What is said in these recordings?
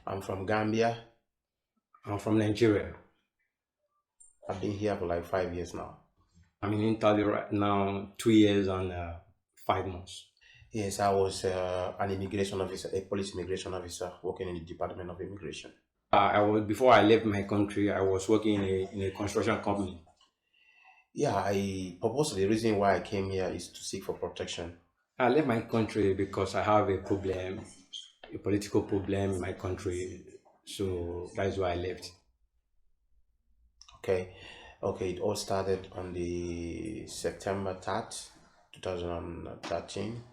I'm from Gambia. I'm from Nigeria. I've been here for like 5 years now. I'm in Italy right now, 2 years and 5 months. Yes, I was an immigration officer, a police immigration officer working in the Department of Immigration. I was before I left my country. I was working in a construction company. Yeah, I purposely the reason why I came here is to seek for protection. I left my country because I have a problem, a political problem in my country. So that is why I left. Okay, okay, it all started on the September 3rd, 2013,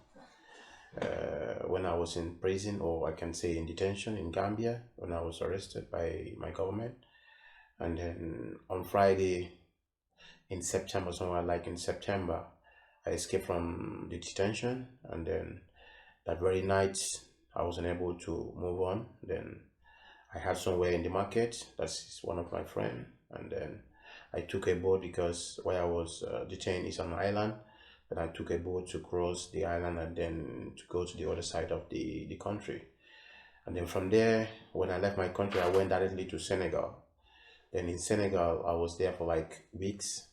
when I was in prison, or I can say in detention in Gambia, when I was arrested by my government. And then on Friday in September, somewhere like in September, I escaped from the detention. And then that very night, I wasn't able to move on. Then I had somewhere in the market. That's one of my friend. And then I took a boat because where I was detained is an island. Then I took a boat to cross the island and then to go to the other side of the country. And then from there, when I left my country, I went directly to Senegal. Then in Senegal, I was there for like weeks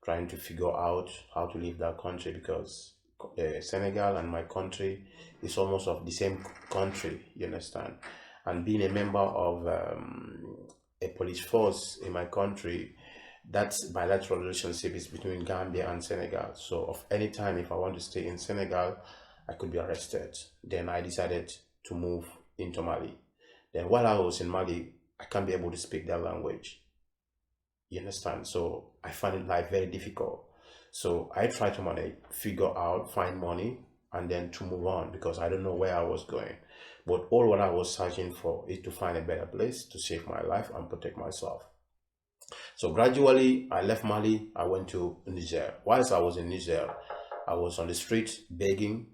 trying to figure out how to leave that country because Senegal and my country is almost of the same country, you understand? And being a member of a police force in my country, that's bilateral relationship is between Gambia and Senegal. So of any time if I want to stay in Senegal, I could be arrested. Then I decided to move into Mali. Then while I was in Mali, I can't be able to speak that language. You understand? So I find it life very difficult. So I try to manage, figure out, find money, and then to move on because I don't know where I was going. But all what I was searching for is to find a better place to save my life and protect myself. So gradually, I left Mali. I went to Niger. Whilst I was in Niger, I was on the street begging,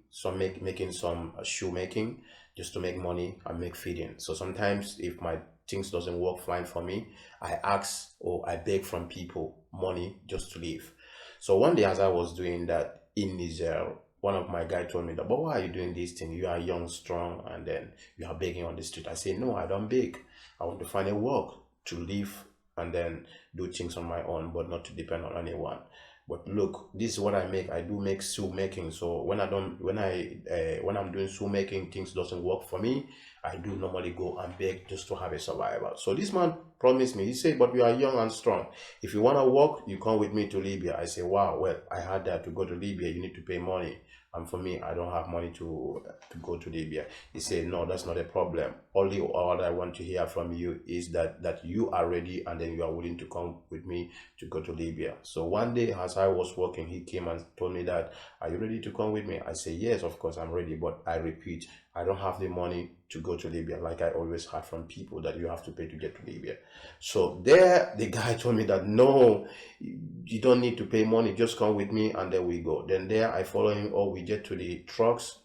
making some shoemaking just to make money and make feeding. So sometimes, if my things doesn't work fine for me, I ask or I beg from people money just to live. So one day, as I was doing that in Niger, one of my guys told me that, but why are you doing this thing? You are young, strong, and then you are begging on the street. I say, no, I don't beg. I want to find a work to live and then do things on my own, but not to depend on anyone. But look, this is what I make. I do make shoe making. So when I don't, when I'm doing shoe making, things doesn't work for me. I do normally go and beg just to have a survival. So this man promised me. He said, "But you are young and strong. If you wanna work, you come with me to Libya." I say, "Wow, well, I had that to go to Libya. You need to pay money, and for me, I don't have money to go to Libya." He said, "No, that's not a problem. Only all I want to hear from you is that you are ready and then you are willing to come with me to go to Libya." So one day, as I was working, he came and told me that, "Are you ready to come with me?" I say, "Yes, of course, I'm ready." But I repeat, I don't have the money to go to Libya, like I always heard from people that you have to pay to get to Libya. So there, the guy told me that no, you don't need to pay money, just come with me and then we go. Then there, I follow him, or we get to the trucks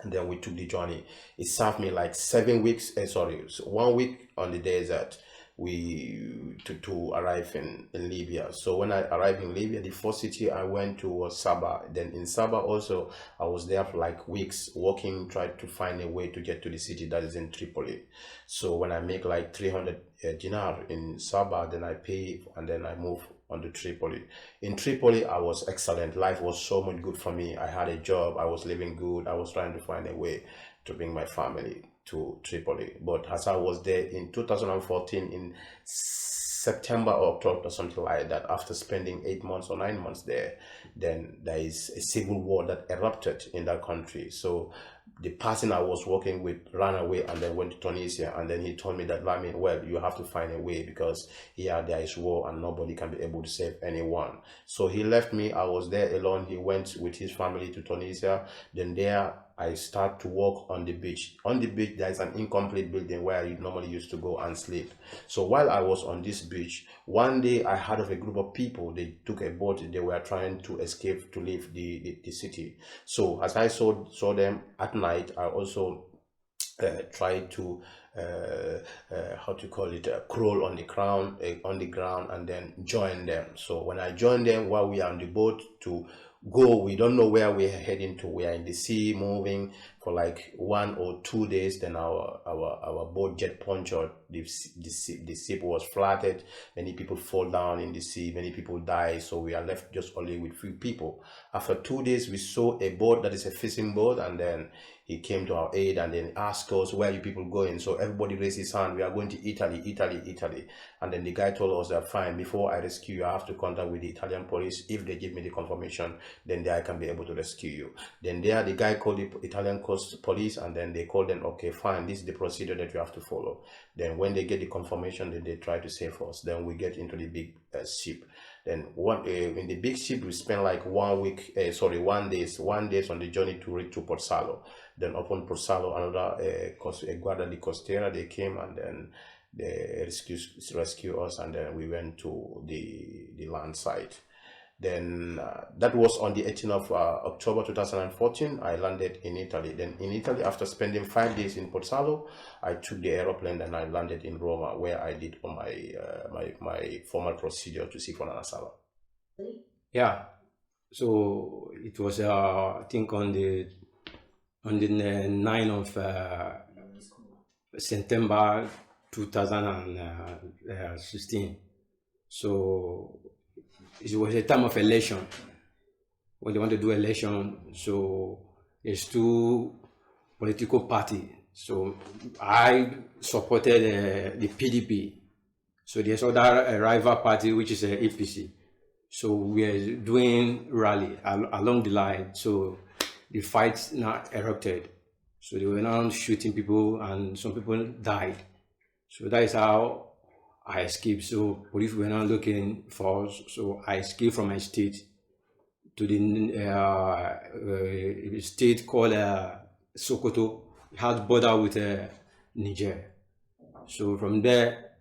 and then we took the journey. It served me like 7 weeks, sorry, so 1 week on the desert we to arrive in Libya. So when I arrived in Libya, the first city I went to was Sabah. Then in Sabah also, I was there for like weeks working, tried to find a way to get to the city that is in Tripoli. So when I make like 300 dinar in Sabah, then I pay and then I move on to Tripoli. In Tripoli, I was excellent. Life was so much good for me. I had a job. I was living good. I was trying to find a way to bring my family to Tripoli. But as I was there in 2014, in September or October, something like that, after spending 8 months or 9 months there, then there is a civil war that erupted in that country. So the person I was working with ran away and then went to Tunisia. And then he told me that, Lami, well, you have to find a way because here there is war and nobody can be able to save anyone. So he left me. I was there alone. He went with his family to Tunisia. Then there I start to work on the beach. On the beach, there is an incomplete building where I normally used to go and sleep. So while I was on this beach, one day I heard of a group of people. They took a boat. They were trying to escape to leave the city. So as I saw them at night, I also try to how to call it, crawl on the ground and then join them. So when I join them while we are on the boat to go, we don't know where we're heading to. We are in the sea moving, for like 1 or 2 days. Then our boat get punctured. The ship was flooded. Many people fall down in the sea. Many people die. So we are left just only with few people. After 2 days, we saw a boat that is a fishing boat, and then he came to our aid and then asked us, where are you people going? So everybody raised his hand. We are going to Italy, Italy, Italy. And then the guy told us that, fine, before I rescue you, I have to contact with the Italian police. If they give me the confirmation, then I can be able to rescue you. Then there, the guy called the Italian coast police, and then they called them, okay, fine, this is the procedure that you have to follow. Then when they get the confirmation, then they try to save us. Then we get into the big ship. Then in the big ship, we spent like 1 week, 1 day on the journey to reach to Pozzallo. Then upon Pozzallo, another Guardia di Costiera, they came, and then they rescue us, and then we went to the land site. Then that was on the 18th of October 2014. I landed in Italy. Then in Italy, after spending 5 days in Pozzallo, I took the aeroplane and I landed in Roma, where I did all my formal procedure to seek for an asylum. Yeah, so it was I think on the 9th of September 2016. So it was a time of election, when they want to do election. So there's two political parties. So I supported the PDP. So there's other rival party, which is a APC. So we are doing rally along the line. So the fights now erupted. So they were now shooting people, and some people died. So that is how I escaped. So police were now looking for us. So I escaped from my state to the state called Sokoto. It has border with Niger. So from there,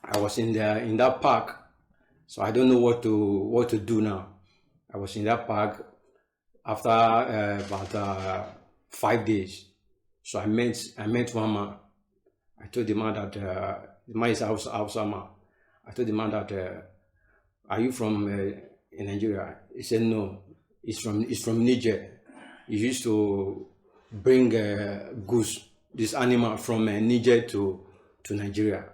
I was in that park. So I don't know what to do now. I was in that park after about 5 days. So I met one man. I told the man that the man is Hausa man. I told the man that are you from in Nigeria? He said no. It's from Niger. He used to bring goose, this animal from Niger to Nigeria.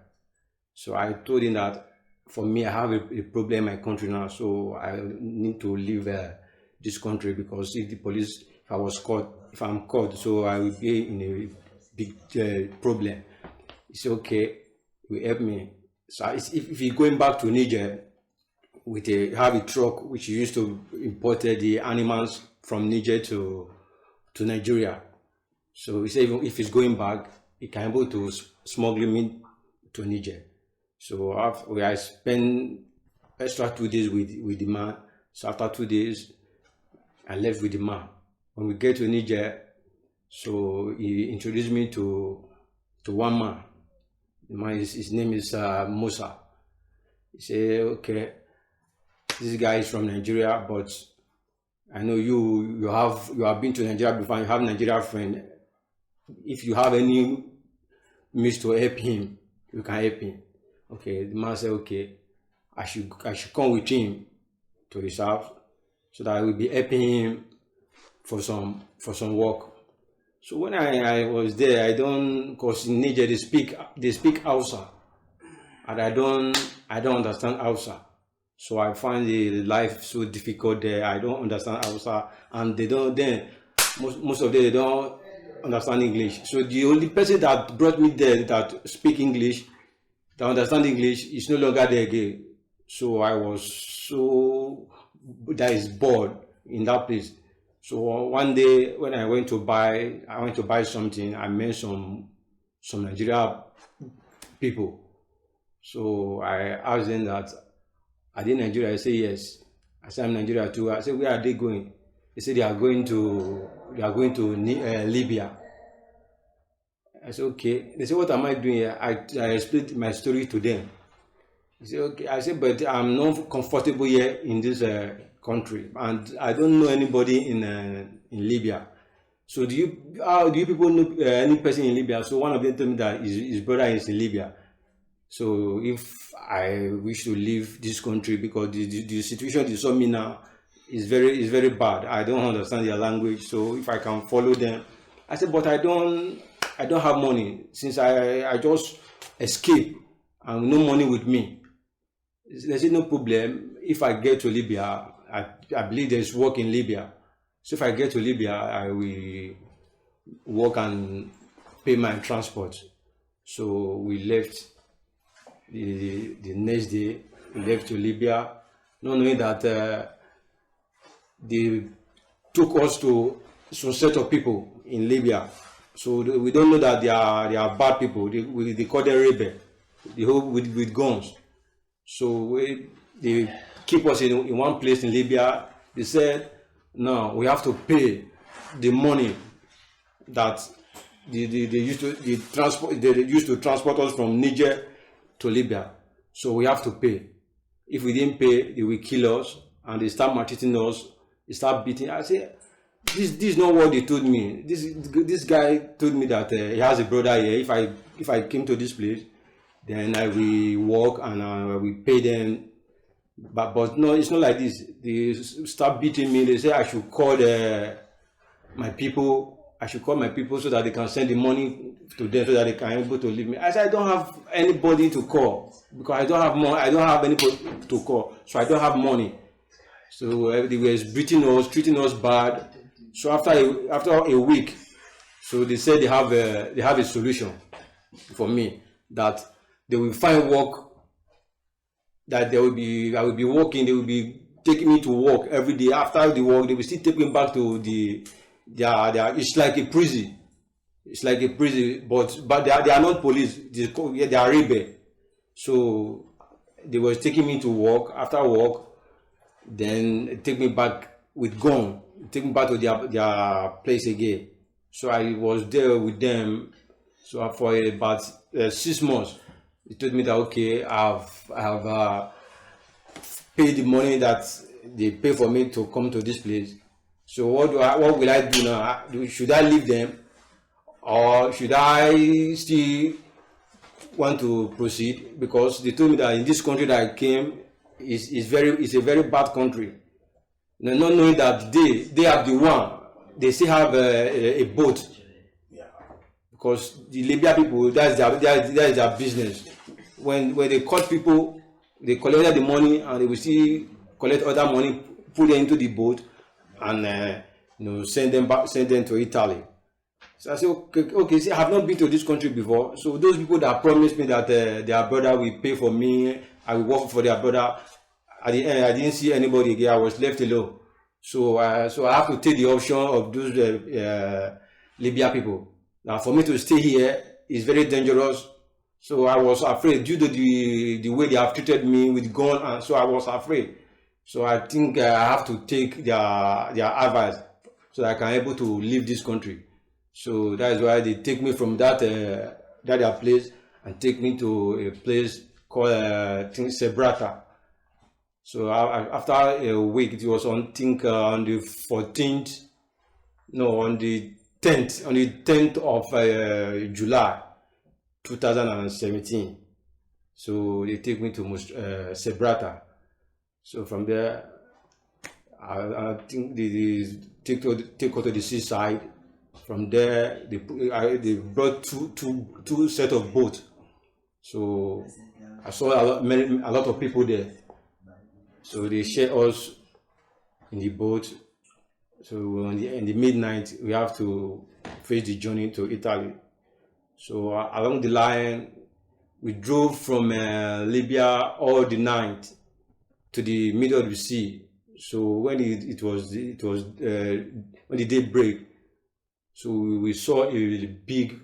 So I told him that for me, I have a problem in my country now, so I need to leave this country, because if the police, if I'm caught, so I will be in a big problem. He said, okay, will help me. So if you're going back to Niger have a truck which used to import the animals from Niger to Nigeria. So he said even if he's going back, he can able to smuggle me to Niger. So I spent extra 2 days with the man. So after 2 days, I left with the man. When we get to Niger, so he introduced me to one man. The man, his name is Musa. He said, okay, this guy is from Nigeria, but I know you have been to Nigeria before, you have a Nigerian friend. If you have any means to help him, you can help him. Okay, the man said, okay, I should come with him to his house, so that I will be helping him for some work. So when I was there, because in Niger they speak Hausa, and I don't understand Hausa. So I find the life so difficult there. I don't understand Hausa, and most of them they don't understand English. So the only person that brought me there that speak English, that understand English, is no longer there again. So I was bored in that place. So one day when I went to buy something, I met some Nigeria people. So I asked them that, are they Nigeria? I say yes. I said I'm Nigeria too. I said, where are they going? They said they are going to Libya. I said, okay. They said, what am I doing here? I explained my story to them. I said, okay. I said, but I'm not comfortable here in this country, and I don't know anybody in Libya. So do you people know any person in Libya? So one of them told me that his brother is in Libya. So if I wish to leave this country, because the situation they saw me now is very bad. I don't understand their language. So if I can follow them, I said, but I don't have money since I just escaped and no money with me. They said, no problem. If I get to Libya, I believe there's work in Libya. So if I get to Libya, I will work and pay my transport. So we left the next day. We left to Libya, not knowing that they took us to some set of people in Libya. So we don't know that they are bad people. They call them rebel, with guns. So they keep us in one place in Libya. They said, no, we have to pay the money that they used to transport us from Niger to Libya. So we have to pay. If we didn't pay, they will kill us, and they start maltreating us. They start beating. I say, this is not what they told me. This guy told me that he has a brother here. If I came to this place, then I will work and I will pay them. But no, it's not like this. They start beating me. They say I should call my people. I should call my people so that they can send the money to them so that they can able to leave me. I said I don't have anybody to call because I don't have money. I don't have anybody to call, so I don't have money. So they were beating us, treating us bad. So after a week, so they said they have a solution for me, that they will find work. That I will be working. They will be taking me to work every day. After the work, they will still take me back to it's like a prison. It's like a prison, but they are not police. They are rebel. So they were taking me to work. After work, then take me back with gun, take me back to their place again. So I was there with them. So for about 6 months, they told me that okay, I have paid the money that they pay for me to come to this place. So what will I do now? Should I leave them, or should I still want to proceed? Because they told me that in this country that I came is a very bad country. Not knowing that they are the one, they still have a boat. Because the Libya people, that's their business. When they caught people, they collected the money and they will still collect other money, put it into the boat, and send them to Italy. So I said, okay. See, I have not been to this country before. So those people that promised me that their brother will pay for me, I will work for their brother. At the end, I didn't see anybody again. I was left alone. So I have to take the option of those Libya people. Now, for me to stay here is very dangerous. So I was afraid due to the way they have treated me with gun, and so I was afraid. So I think I have to take their advice so that I can able to leave this country. So that is why they take me from that place and take me to a place called Sebrata. So after a week, it was on the 14th, no, on the 10th of July 2017. So they take me to Sebrata. So from there, I think they take us to the seaside. From there, they brought two set of boats. So I saw a lot of people there. So they shared us in the boat. So in the midnight, we have to face the journey to Italy. So along the line, we drove from Libya all the night to the middle of the sea. So when it was when the day break, so we saw a big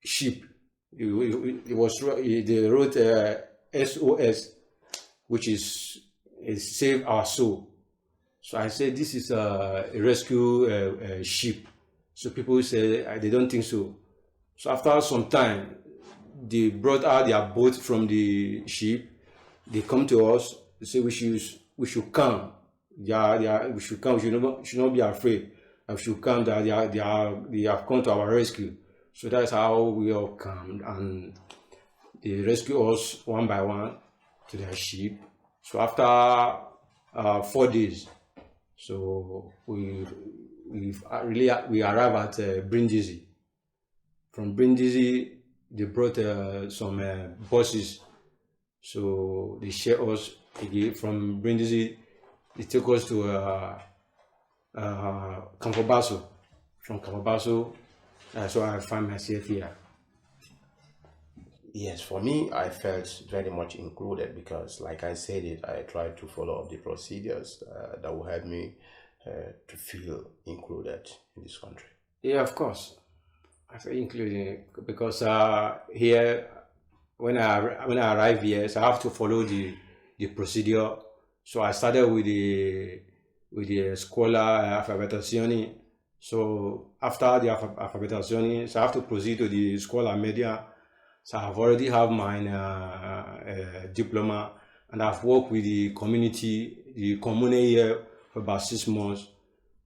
ship. They wrote SOS, which is save our soul. So I said, this is a rescue ship. So people say they don't think so. So after some time, they brought out their boat from the ship. They come to us. They say we should come. We should come. We should not be afraid. We should come. They have come to our rescue. So that's how we all come, and they rescue us one by one to their ship. So after 4 days, so we we arrive at Brindisi. From Brindisi, they brought some buses, so they share us again. From Brindisi, they took us to Campobasso. From Campobasso, that's why I find myself here. Yes, for me, I felt very much included because, like I said it, I tried to follow up the procedures that will help me to feel included in this country. Yeah, of course. I feel included because here when I arrive here, so I have to follow the procedure. So I started with the scuola alfabetazione. So after the alfabetazione, so I have to proceed to the scuola media. So I've already have my diploma, and I've worked with the community, the commune here for about 6 months.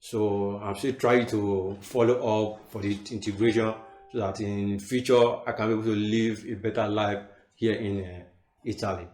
So I'm still trying to follow up for the integration so that in future I can be able to live a better life here in Italy.